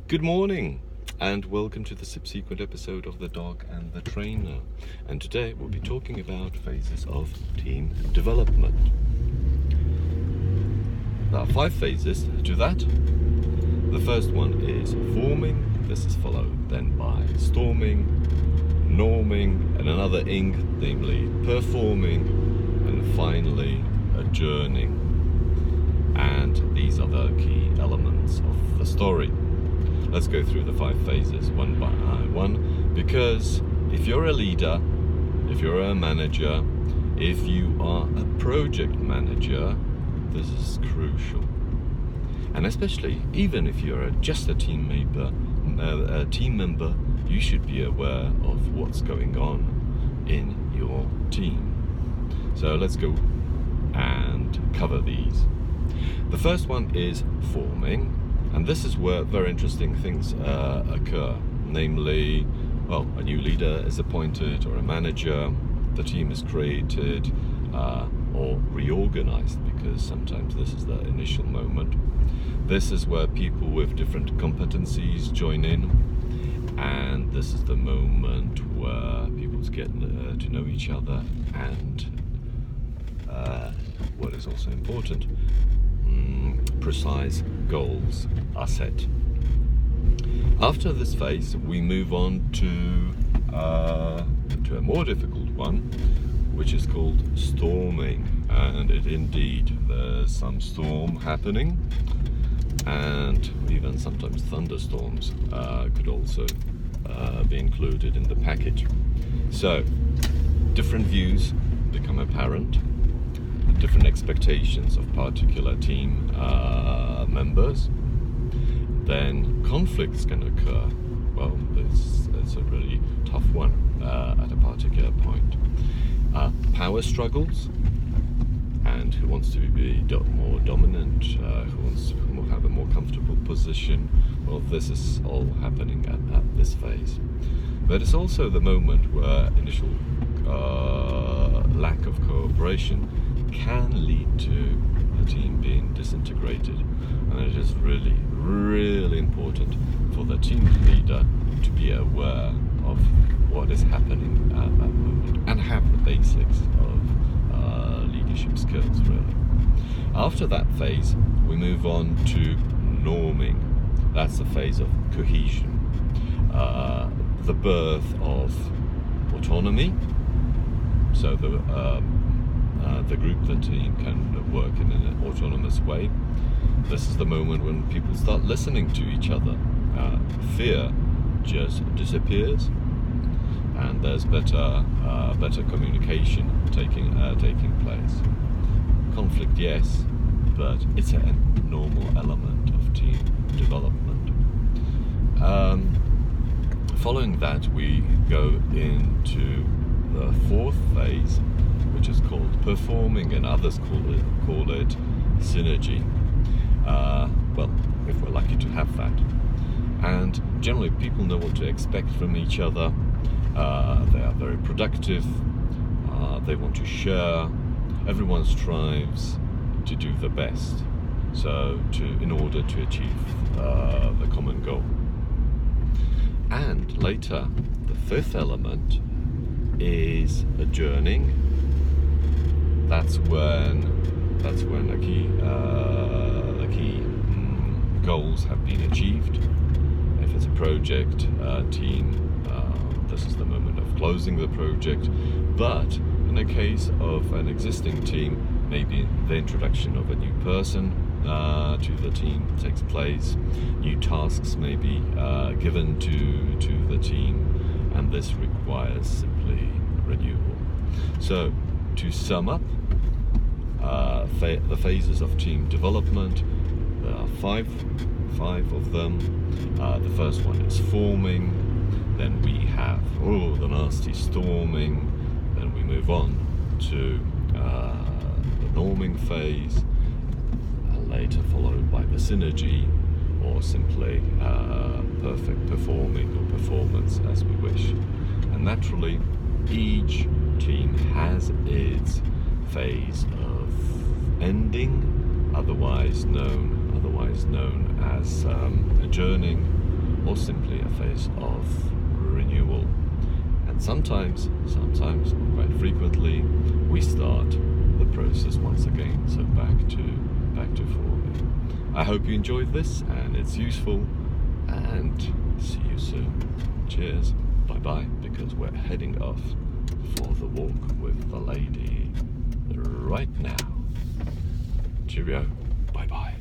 Good morning and welcome to the subsequent episode of The Dog and the Trainer. And today we'll be talking about phases of team development. There are 5 phases to that. The first one is forming. This is followed then by storming, norming, and another ing, namely performing, and finally adjourning. And these are the key elements of the story. Let's go through the 5 phases one by one, because if you're a leader, if you're a manager, if you are a project manager, this is crucial. And especially, even if you're just a team member, you should be aware of what's going on in your team. So let's go and cover these. The first one is forming. And this is where very interesting things occur. Namely, a new leader is appointed or a manager, the team is created or reorganized, because sometimes this is the initial moment. This is where people with different competencies join in, and this is the moment where people get to know each other, and what is also important, precise goals are set. After this phase, we move on to a more difficult one, which is called storming. And there's some storm happening, and even sometimes thunderstorms could also be included in the package. So, different views become apparent. Different expectations of particular team members, then conflicts can occur. Well, it's a really tough one at a particular point. Power struggles, and who wants to be more dominant, who wants to have a more comfortable position. Well, this is all happening at this phase. But it's also the moment where initial lack of cooperation can lead to the team being disintegrated, and it is really, really important for the team leader to be aware of what is happening at that moment and have the basics of leadership skills, really. After that phase, we move on to norming. That's the phase of cohesion, the birth of autonomy. So the group, the team can work in an autonomous way. This is the moment when people start listening to each other. Fear just disappears, and there's better communication taking place. Conflict, yes, but it's a normal element of team development. Following that, we go into the 4th phase, which is called performing, and others call it synergy. If we're lucky to have that. And generally, people know what to expect from each other. They are very productive. They want to share. Everyone strives to do the best, in order to achieve the common goal. And later, the 5th element is adjourning. That's when the key goals have been achieved. If it's a project team, this is the moment of closing the project. But in the case of an existing team, maybe the introduction of a new person to the team takes place. New tasks may be given to the team, and this requires simply renewal. So, to sum up, the phases of team development, there are five of them. The first one is forming, then we have the nasty storming, then we move on to the norming phase, and later followed by the synergy, or simply perfect performing or performance, as we wish. And naturally, each team has its phase of ending, otherwise known as adjourning, or simply a phase of renewal. And sometimes, quite frequently, we start the process once again. So back to forming. I hope you enjoyed this and it's useful, and see you soon. Cheers, bye bye, because we're heading off for the walk with the lady right now. Cheerio, bye bye.